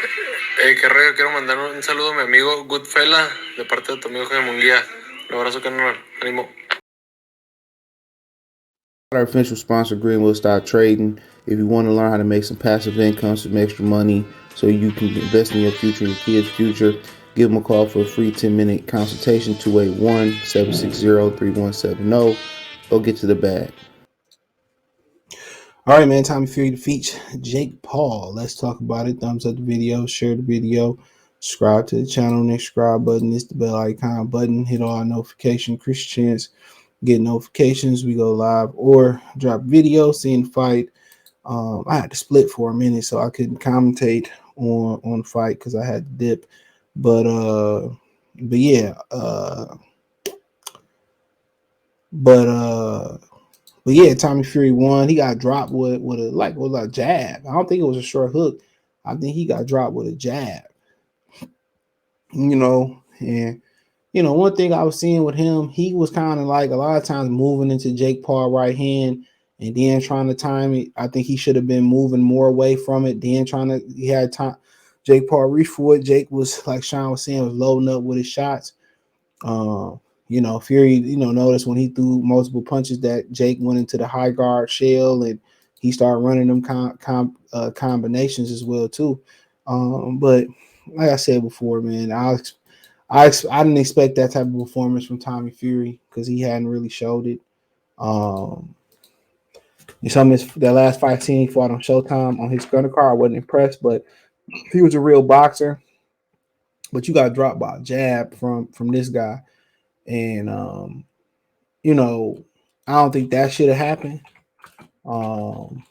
Qué rollo, quiero mandar un saludo a mi amigo Goodfella, de parte de tu amigo Jaime Munguía. Un abrazo, carnal. Ánimo. Our official sponsor, Greenwood Stock Trading. If you want to learn how to make some passive income, some extra money, so you can invest in your future and your kids' future, give them a call for a free 10-minute consultation, 281-760-3170. Go get to the bag. All right, man. Time for you to feature Jake Paul. Let's talk about it. Thumbs up the video, share the video, subscribe to the channel. Next subscribe button is the bell icon button. Hit all notifications. Christians get notifications. We go live or drop video, seeing the fight. I had to split for a minute, so I couldn't commentate on the fight because I had to dip. But yeah, but uh, But yeah, Tommy Fury won. He got dropped with a jab. I don't think it was a short hook. I think he got dropped with a jab. And one thing I was seeing with him, he was kind of like a lot of times moving into Jake Paul right hand and then trying to time it. I think he should have been moving more away from it. Then he had time. Jake Paul reached for it. Jake was, like Sean was saying, was loading up with his shots. Fury, noticed when he threw multiple punches that Jake went into the high guard shell and he started running them combinations as well too. But like I said before, man, I didn't expect that type of performance from Tommy Fury because he hadn't really showed it. Um, that last fight scene he fought on Showtime on his gunner card, I wasn't impressed, but he was a real boxer. But you got dropped by a jab from this guy, and you know, I don't think that should have happened.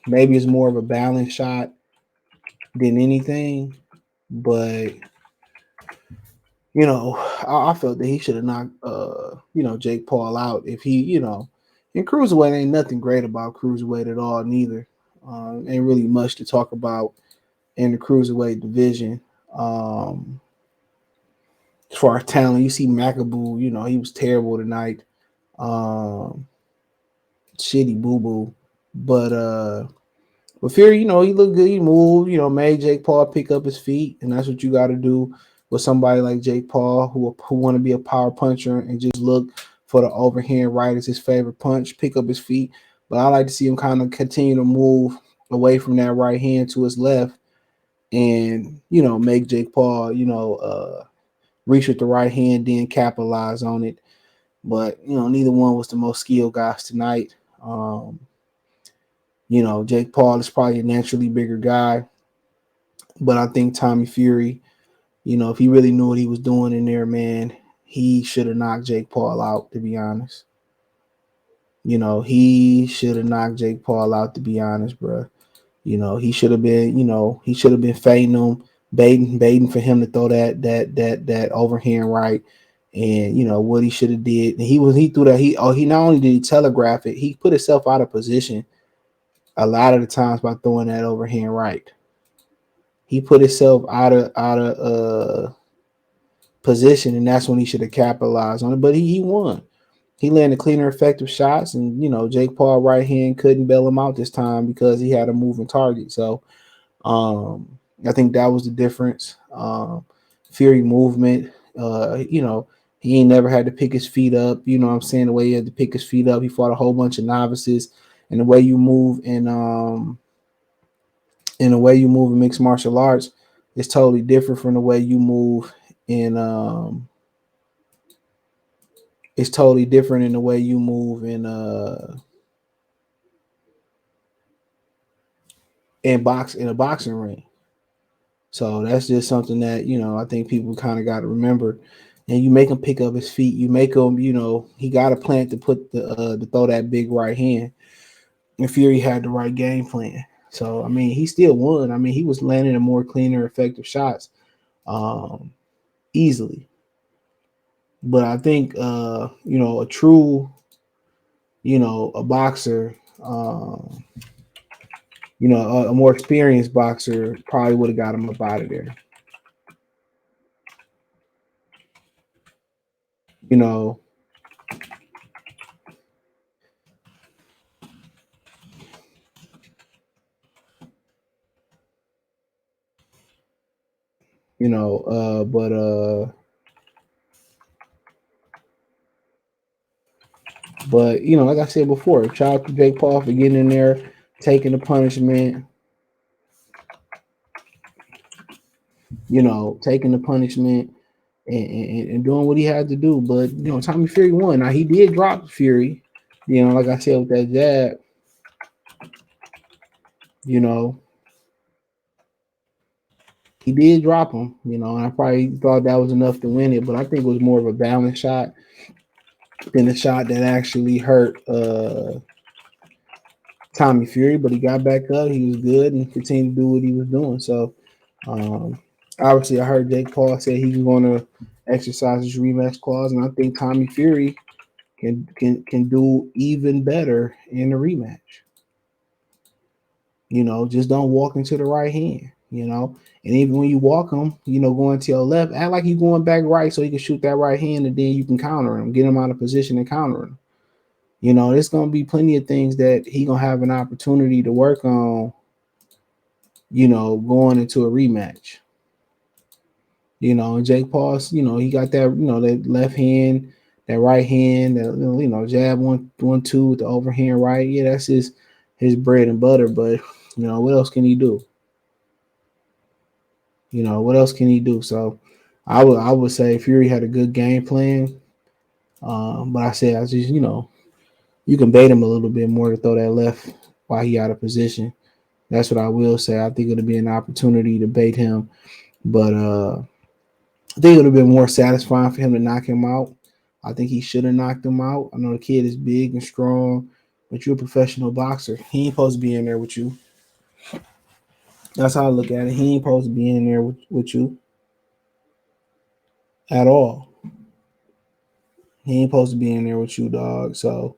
Maybe it's more of a balance shot than anything, but I felt that he should have knocked Jake Paul out if and cruiserweight ain't nothing great about cruiserweight at all neither. Ain't really much to talk about in the cruiserweight division. As far as talent, you see McAboo, he was terrible tonight. Um, Shitty boo boo. But Fury, he looked good. He moved, made Jake Paul pick up his feet, and that's what you got to do with somebody like Jake Paul who want to be a power puncher and just look for the overhand right as his favorite punch, pick up his feet. But I like to see him kind of continue to move away from that right hand to his left, and make Jake Paul, reach with the right hand, then capitalize on it. But neither one was the most skilled guys tonight. Jake Paul is probably a naturally bigger guy, but I think Tommy Fury, if he really knew what he was doing in there, man, he should have knocked Jake Paul out, to be honest. He should have knocked Jake Paul out, to be honest, bro. He should have been, he should have been fading him, baiting for him to throw that overhand right. And what he should have did. And he threw that. He not only did he telegraph it, he put himself out of position a lot of the times by throwing that overhand right. He put himself out of position, and that's when he should have capitalized on it. But he won. He landed cleaner, effective shots, and Jake Paul right hand couldn't bail him out this time because he had a moving target. So I think that was the difference. Fury movement. He ain't never had to pick his feet up. You know what I'm saying? The way he had to pick his feet up, he fought a whole bunch of novices, and the way you move in the way you move in mixed martial arts is totally different from the way you move in it's totally different in the way you move in a boxing ring. So that's just something that I think people kind of got to remember. And you make him pick up his feet. You make him, he got a plan to put to throw that big right hand. And Fury had the right game plan. So I mean, he still won. I mean, he was landing a more cleaner, effective shots um, easily. But I think a true, a boxer, a more experienced boxer probably would have got him up out of there. You know, You know, but you know, like I said before, shout out to Jake Paul for getting in there, taking the punishment. You know, taking the punishment and doing what he had to do. But you know, Tommy Fury won. Now he did drop Fury. You know, like I said with that jab. You know, he did drop him. You know, and I probably thought that was enough to win it, but I think it was more of a balance shot than a shot that actually hurt Tommy Fury. But he got back up. He was good and continued to do what he was doing. So um, obviously, I heard Jake Paul say he was going to exercise his rematch clause, and I think Tommy Fury can do even better in the rematch. You know, just don't walk into the right hand. You know, and even when you walk him, you know, going to your left, act like you're going back right so he can shoot that right hand, and then you can counter him, get him out of position and counter him. You know, there's gonna be plenty of things that he gonna have an opportunity to work on. You know, going into a rematch. You know, and Jake Paul's, you know, he got that, you know, that left hand, that right hand, that you know, jab 1-2 with the overhand right. Yeah, that's his bread and butter. But you know, what else can he do? You know, what else can he do? So I would say Fury had a good game plan. But I just you know, you can bait him a little bit more to throw that left while he out of position. That's what I will say. I think it'll be an opportunity to bait him, but I think it would have been more satisfying for him to knock him out. I think he should have knocked him out. I know the kid is big and strong, but you're a professional boxer. He ain't supposed to be in there with you. That's how I look at it. He ain't supposed to be in there with you at all. He ain't supposed to be in there with you, dog. So,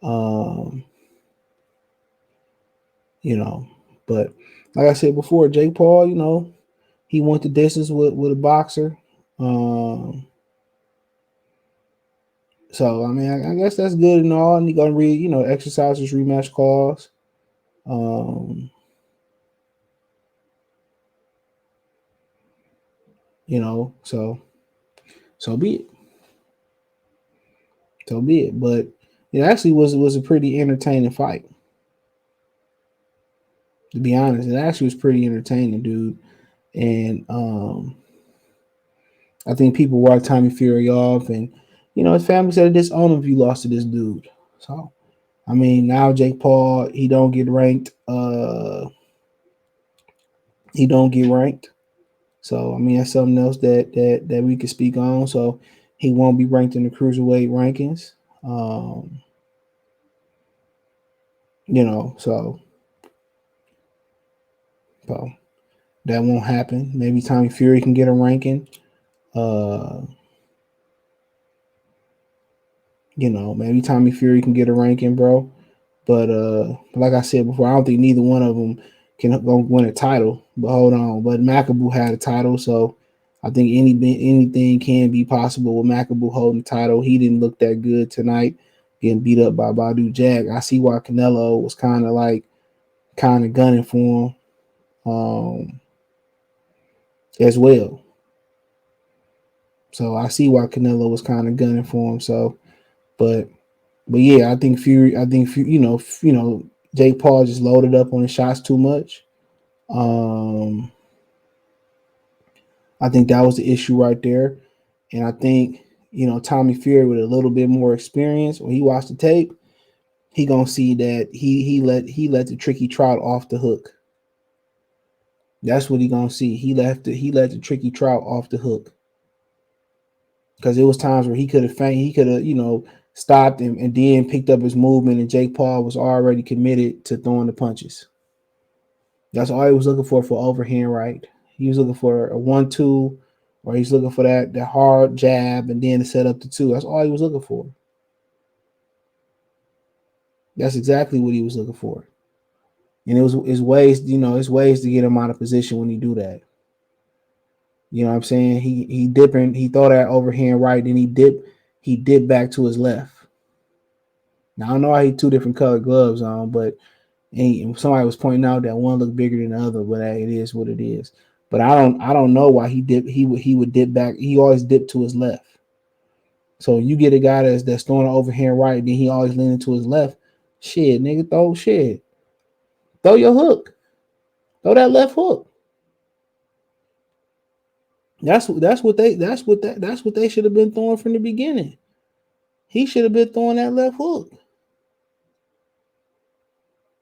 um, you know, but like I said before, Jake Paul, you know, he went the distance with a boxer. Um, so I mean, I guess that's good and all. And you gonna read, you know, exercise his rematch clause. Um, you know, so be it. So be it. But it actually was a pretty entertaining fight. To be honest, it actually was pretty entertaining, dude. And I think people write Tommy Fury off, and you know his family said disown him if you lost to this dude. So I mean, now Jake Paul he don't get ranked. He don't get ranked. So I mean that's something else that we could speak on. So he won't be ranked in the cruiserweight rankings. Um, you know, so that won't happen. Maybe Tommy Fury can get a ranking. Uh, you know, maybe Tommy Fury can get a ranking, bro. But like I said before, I don't think neither one of them can go win a title. But hold on, but Makabu had a title, so I think anything can be possible with Makabu holding the title. He didn't look that good tonight, getting beat up by Badu Jack. I see why Canelo was kind of gunning for him as well. So I see why Canelo was kind of gunning for him. So, but yeah, I think Fury. I think Jake Paul just loaded up on the shots too much. Um, I think that was the issue right there, and I think Tommy Fury with a little bit more experience when he watched the tape, he gonna see that he let the tricky trout off the hook. That's what he gonna see. He let the tricky trout off the hook because it was times where he could have stopped and then picked up his movement, and Jake Paul was already committed to throwing the punches. That's all he was looking for overhand right. He was looking for a 1-2, or he's looking for that hard jab and then to set up the two. That's all he was looking for. That's exactly what he was looking for. And it was his ways, his ways to get him out of position when he do that. You know what I'm saying? He throw that overhand right, then he dipped back to his left. Now I don't know why he two different colored gloves on, but somebody was pointing out that one looked bigger than the other, but hey, it is what it is. But I don't know why he would dip back. He always dip to his left. So you get a guy that's throwing an overhand right, then he always leaning to his left. Shit, nigga, throw your hook, throw that left hook. That's what they should have been throwing from the beginning. He should have been throwing that left hook.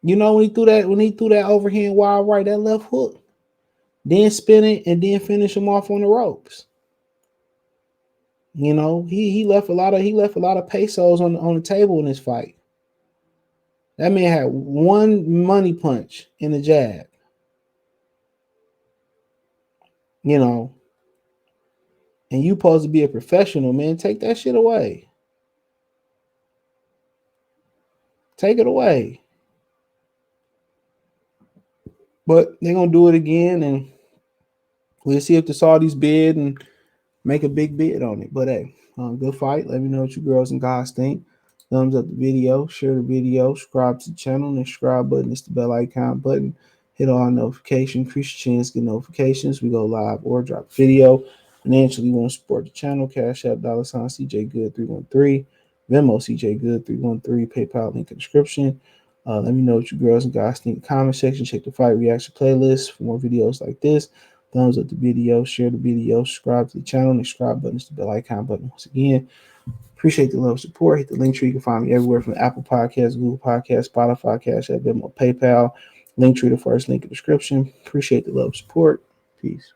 When he threw that overhand wild right, that left hook, then spin it and then finish him off on the ropes. He left a lot of pesos on the table in this fight. That man had one money punch in the jab. You know, and you supposed to be a professional, man. Take that shit away. Take it away. But they're gonna do it again, and we'll see if the Saudis bid and make a big bid on it. But hey, good fight. Let me know what you girls and guys think. Thumbs up the video, share the video, subscribe to the channel, and the subscribe button is the bell icon button. Hit on notification, increase your chance to get notifications. We go live or drop video. Financially, you want to support the channel, Cash App, $ CJ Good 313, Venmo CJ Good 313, PayPal link in the description. Let me know what you girls and guys think in the comment section. Check the fight reaction playlist for more videos like this. Thumbs up the video, share the video, subscribe to the channel, and the subscribe button is the bell icon button. Once again, appreciate the love and support. Hit the link tree. You can find me everywhere from Apple Podcasts, Google Podcasts, Spotify, Cash App, Venmo, PayPal. Link tree, the first link in the description. Appreciate the love and support. Peace.